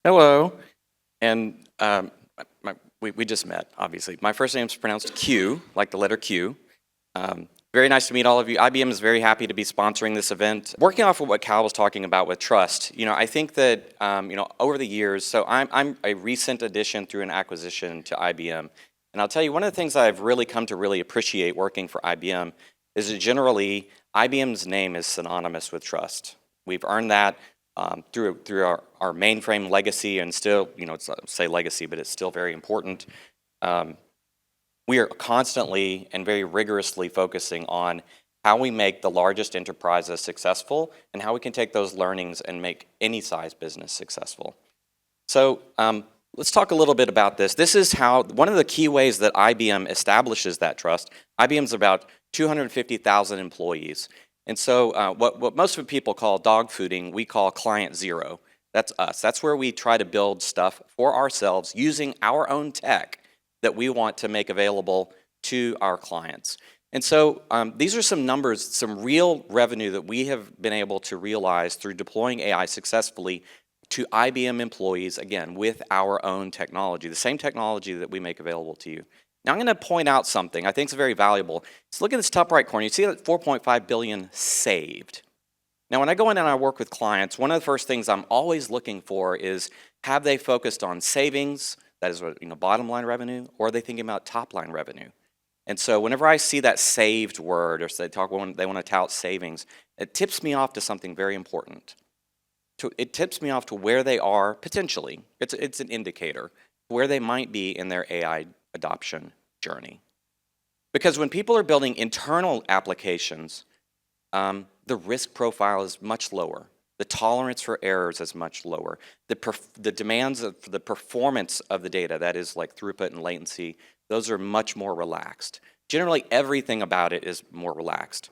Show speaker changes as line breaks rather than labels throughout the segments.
Hello, and we just met, obviously. My first name is pronounced Q, like the letter Q. Very nice to meet all of you. IBM is very happy to be sponsoring this event. Working off of what Cal was talking about with trust, I think that, over the years, so I'm a recent addition through an acquisition to IBM. And I'll tell you, one of the things I've really come to really appreciate working for IBM is that generally, IBM's name is synonymous with trust. We've earned that through our mainframe legacy, and still, it's say legacy, but it's still very important. We are constantly and very rigorously focusing on how we make the largest enterprises successful and how we can take those learnings and make any size business successful. So let's talk a little bit about this. This is how, one of the key ways that IBM establishes that trust. IBM's about 250,000 employees. And so what most of the people call dog fooding, we call client zero. That's us. That's where we try to build stuff for ourselves using our own tech that we want to make available to our clients. And so these are some numbers, some real revenue that we have been able to realize through deploying AI successfully to IBM employees, again, with our own technology, the same technology that we make available to you. Now I'm going to point out something I think is very valuable. So look at this top right corner. You see that 4.5 billion saved. Now when I go in and I work with clients, one of the first things I'm always looking for is, have they focused on savings, that is bottom line revenue, or are they thinking about top line revenue? And so whenever I see that saved word, or they want to tout savings, it tips me off to something very important. It tips me off to where they are potentially. It's an indicator where they might be in their AI adoption journey. Because when people are building internal applications, the risk profile is much lower. The tolerance for errors is much lower. The demands of the performance of the data, that is like throughput and latency, those are much more relaxed. Generally, everything about it is more relaxed.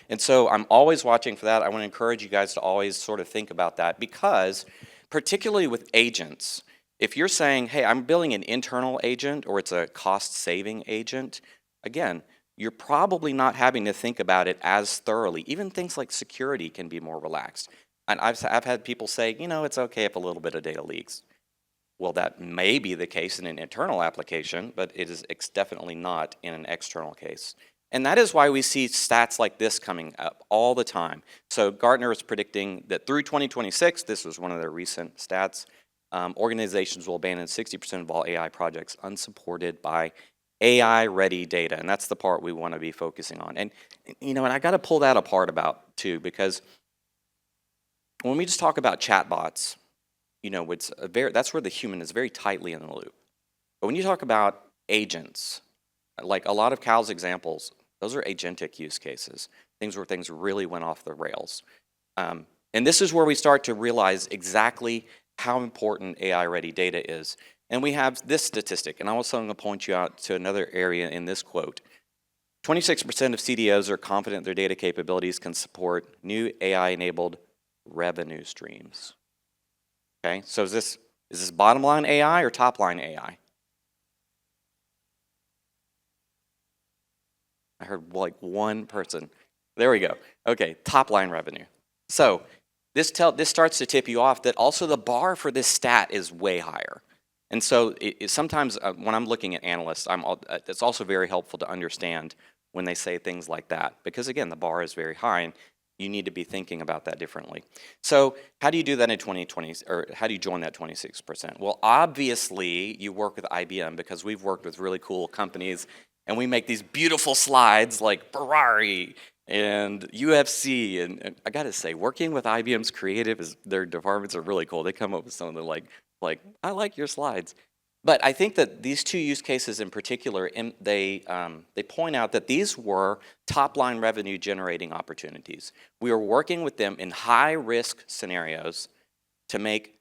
And so I'm always watching for that. I want to encourage you guys to always sort of think about that, because particularly with agents, if you're saying, hey, I'm building an internal agent or it's a cost-saving agent, again, you're probably not having to think about it as thoroughly. Even things like security can be more relaxed. And I've had people say, it's okay if a little bit of data leaks. Well, that may be the case in an internal application, but it is definitely not in an external case. And that is why we see stats like this coming up all the time. So Gartner is predicting that through 2026, this was one of their recent stats, organizations will abandon 60% of all AI projects unsupported by AI-ready data. And that's the part we want to be focusing on. And, and I got to pull that apart about too, because when we just talk about chatbots, that's where the human is very tightly in the loop. But when you talk about agents, like a lot of Cal's examples, those are agentic use cases, things where things really went off the rails. And this is where we start to realize exactly how important AI-ready data is. And we have this statistic, and I'm also going to point you out to another area in this quote. 26% of CDOs are confident their data capabilities can support new AI-enabled revenue streams. Okay, so is this bottom line AI or top line AI? I heard like one person. There we go. Okay, top line revenue. So this starts to tip you off that also the bar for this stat is way higher. And so sometimes when I'm looking at analysts, it's also very helpful to understand when they say things like that, because again, the bar is very high and you need to be thinking about that differently. So how do you do that in 2020, or how do you join that 26%? Well, obviously you work with IBM, because we've worked with really cool companies and we make these beautiful slides like Ferrari and UFC. And I gotta say, working with IBM's creative, their departments are really cool. They come up with some of the like, I like your slides. But I think that these two use cases in particular, they point out that these were top-line revenue generating opportunities. We were working with them in high-risk scenarios to make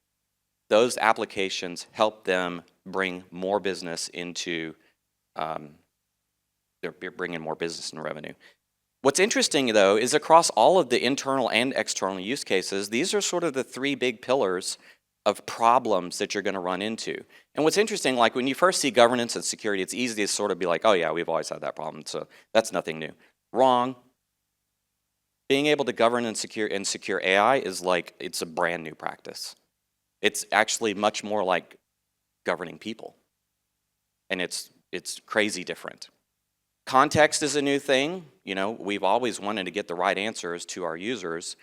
those applications help them bring more business into, they're bringing more business and revenue. What's interesting, though, is across all of the internal and external use cases, these are sort of the three big pillars of problems that you're going to run into. And what's interesting, like when you first see governance and security, it's easy to sort of be like, oh yeah, we've always had that problem, so that's nothing new. Wrong. Being able to govern and secure AI is like, it's a brand new practice. It's actually much more like governing people, and it's crazy different. Context is a new thing. You know, we've always wanted to get the right answers to our users,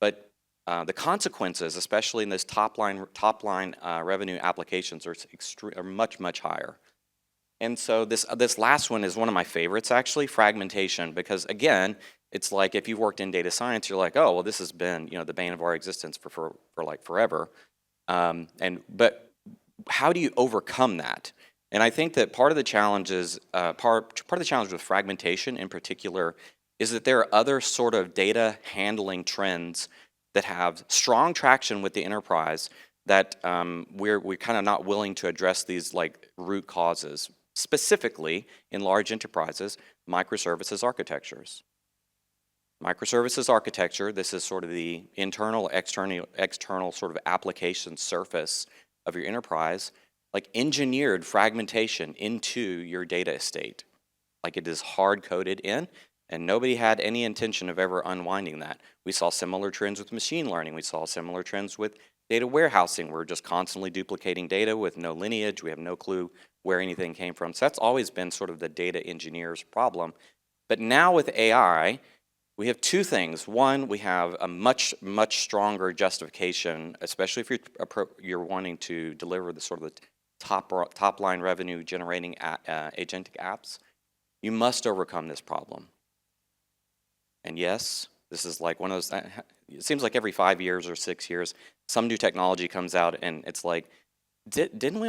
but the consequences, especially in this top line revenue applications, are much higher. And so this last one is one of my favorites, actually, fragmentation, because again, it's like if you've worked in data science, you're like, oh, well, this has been, you know, the bane of our existence for like forever. But how do you overcome that? And I think that part of the challenge is part of the challenge with fragmentation in particular is that there are other sort of data handling trends that have strong traction with the enterprise that we're kind of not willing to address these like root causes. Specifically, in large enterprises, microservices architectures. Microservices architecture, this is sort of the internal, external sort of application surface of your enterprise, like engineered fragmentation into your data estate. Like it is hard-coded in, and nobody had any intention of ever unwinding that. We saw similar trends with machine learning. We saw similar trends with data warehousing. We're just constantly duplicating data with no lineage. We have no clue where anything came from. So that's always been sort of the data engineer's problem. But now with AI, we have two things. One, we have a much stronger justification, especially if you're wanting to deliver the sort of the top line revenue generating agentic apps. You must overcome this problem. And yes, this is like one of those, it seems like every 5 years or 6 years, some new technology comes out and it's like, didn't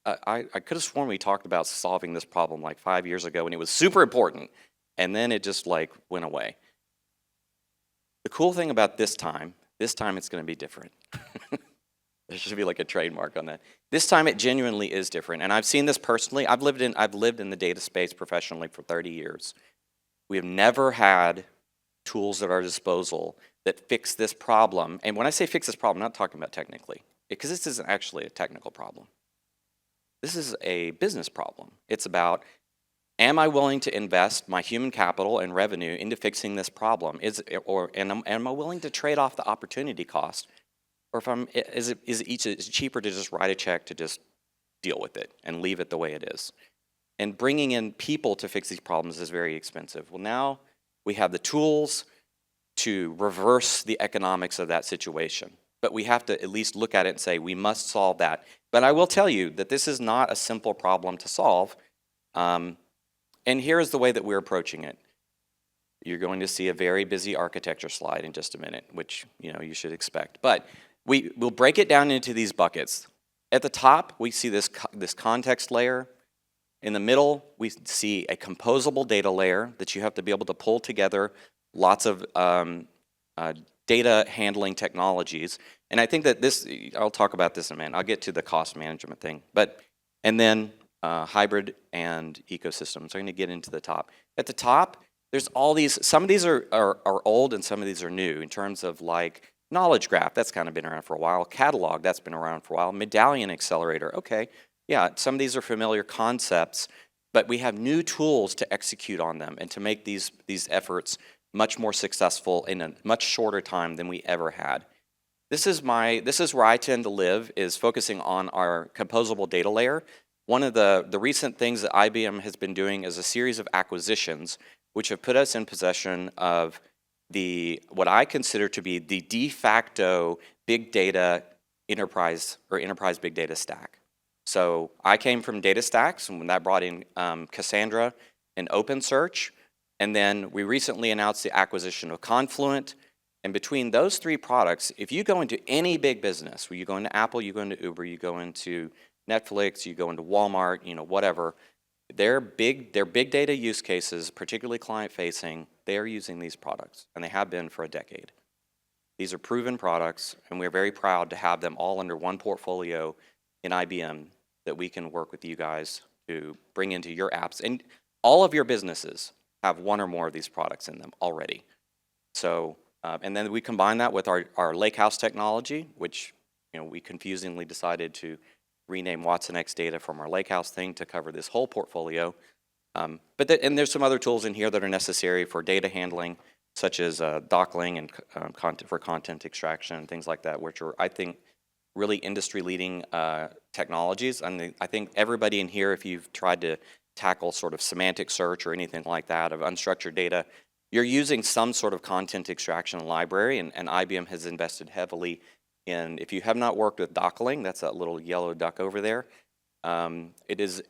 I could have sworn we talked about solving this problem like 5 years ago and it was super important. And then it just like went away. The cool thing about this time it's going to be different. There should be like a trademark on that. This time it genuinely is different. And I've seen this personally. I've lived in the data space professionally for 30 years. We have never had tools at our disposal that fix this problem. And when I say fix this problem, I'm not talking about technically, because this isn't actually a technical problem. This is a business problem. It's about, am I willing to invest my human capital and revenue into fixing this problem? Am I willing to trade off the opportunity cost? Or is it cheaper to just write a check to just deal with it and leave it the way it is? And bringing in people to fix these problems is very expensive. Well, now we have the tools to reverse the economics of that situation. But we have to at least look at it and say, we must solve that. But I will tell you that this is not a simple problem to solve. And here is the way that we're approaching it. You're going to see a very busy architecture slide in just a minute, which you should expect. But we'll break it down into these buckets. At the top, we see this context layer. In the middle, we see a composable data layer that you have to be able to pull together lots of data handling technologies. And I think that I'll talk about this in a minute. I'll get to the cost management thing. And then hybrid and ecosystems. So I'm going to get into the top. At the top, there's all these, some of these are old and some of these are new in terms of like knowledge graph, that's kind of been around for a while. Catalog, that's been around for a while. Medallion accelerator, okay. Yeah, some of these are familiar concepts, but we have new tools to execute on them and to make these efforts much more successful in a much shorter time than we ever had. This is where I tend to live, is focusing on our composable data layer. One of the recent things that IBM has been doing is a series of acquisitions which have put us in possession of what I consider to be the de facto big data enterprise big data stack. So I came from DataStax, and when that brought in Cassandra and OpenSearch, and then we recently announced the acquisition of Confluent. And between those three products, if you go into any big business, where you go into Apple, you go into Uber, you go into Netflix, you go into Walmart, whatever, their big data use cases, particularly client-facing, they are using these products, and they have been for a decade. These are proven products, and we're very proud to have them all under one portfolio in IBM that we can work with you guys to bring into your apps. And all of your businesses have one or more of these products in them already. So, and then we combine that with our Lakehouse technology, which we confusingly decided to rename watsonx Data from our Lakehouse thing to cover this whole portfolio. And there's some other tools in here that are necessary for data handling, such as Dockling and content extraction and things like that, which are, I think, really industry-leading technologies. And I think everybody in here, if you've tried to tackle sort of semantic search or anything like that of unstructured data, you're using some sort of content extraction library, and IBM has invested heavily in, if you have not worked with Dockeling, that's that little yellow duck over there, it is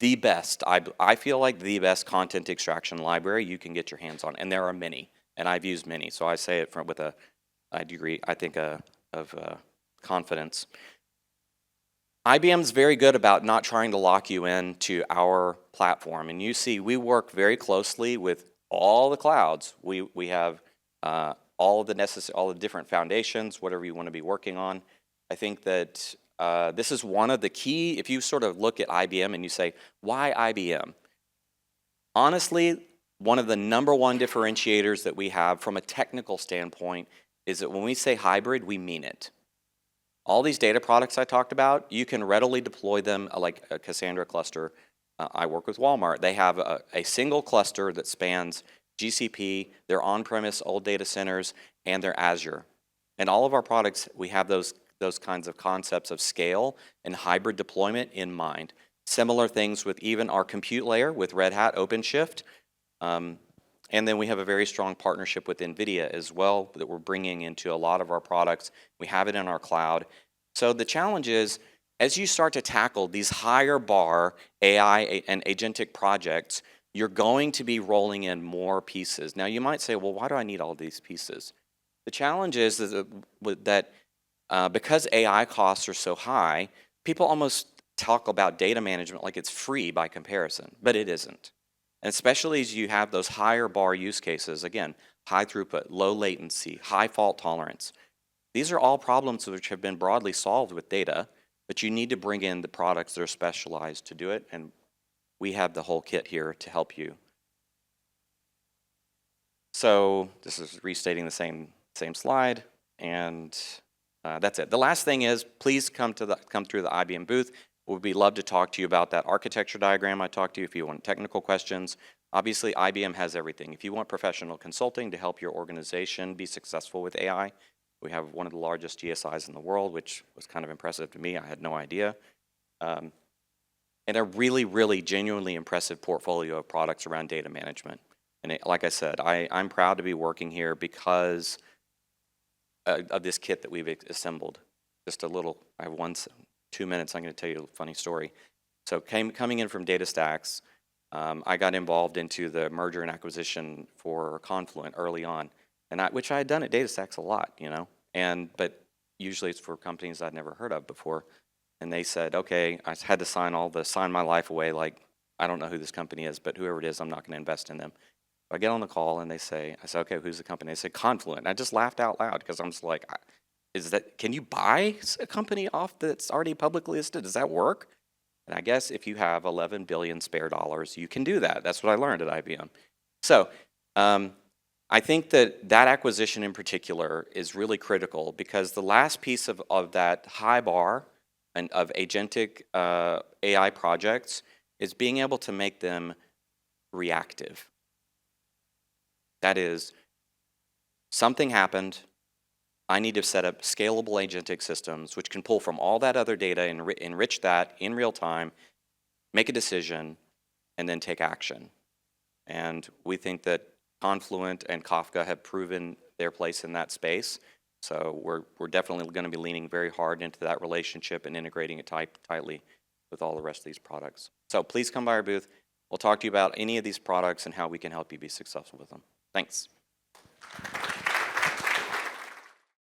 the best, I feel like the best content extraction library you can get your hands on, and there are many, and I've used many, so I say it with a degree, I think, of confidence. IBM's very good about not trying to lock you into our platform, and you see we work very closely with all the clouds. We have all the different foundations, whatever you want to be working on. I think that this is one of the key, if you sort of look at IBM and you say, why IBM? Honestly, one of the #1 differentiators that we have from a technical standpoint is that when we say hybrid, we mean it. All these data products I talked about, you can readily deploy them like a Cassandra cluster. I work with Walmart. They have a single cluster that spans GCP, their on-premise old data centers, and their Azure. And all of our products, we have those kinds of concepts of scale and hybrid deployment in mind. Similar things with even our compute layer with Red Hat OpenShift. And then we have a very strong partnership with NVIDIA as well that we're bringing into a lot of our products. We have it in our cloud. So the challenge is, as you start to tackle these higher bar AI and agentic projects, you're going to be rolling in more pieces. Now you might say, well, why do I need all these pieces? The challenge is that because AI costs are so high, people almost talk about data management like it's free by comparison, but it isn't. And especially as you have those higher bar use cases, again, high throughput, low latency, high fault tolerance. These are all problems which have been broadly solved with data, but you need to bring in the products that are specialized to do it, and we have the whole kit here to help you. So this is restating the same slide, and that's it. The last thing is, please come through the IBM booth. We'd love to talk to you about that architecture diagram I talked to you if you want technical questions. Obviously, IBM has everything. If you want professional consulting to help your organization be successful with AI, we have one of the largest GSIs in the world, which was kind of impressive to me. I had no idea. And a really, really genuinely impressive portfolio of products around data management. And like I said, I'm proud to be working here because of this kit that we've assembled. Just a little, I have 2 minutes, I'm going to tell you a funny story. So coming in from DataStax, I got involved into the merger and acquisition for Confluent early on, which I had done at DataStax a lot, you know, but usually it's for companies I'd never heard of before. And they said, okay, I had to sign my life away, like, I don't know who this company is, but whoever it is, I'm not going to invest in them. I get on the call and I say, okay, who's the company? They say Confluent. And I just laughed out loud because I'm just like, can you buy a company off that's already publicly listed? Does that work? And I guess if you have 11 billion spare dollars, you can do that. That's what I learned at IBM. So I think that acquisition in particular is really critical because the last piece of that high bar and of agentic AI projects is being able to make them reactive. That is, something happened, I need to set up scalable agentic systems which can pull from all that other data, enrich that in real time, make a decision, and then take action. And we think that Confluent and Kafka have proven their place in that space. So we're definitely going to be leaning very hard into that relationship and integrating it tightly with all the rest of these products. So please come by our booth. We'll talk to you about any of these products and how we can help you be successful with them. Thanks.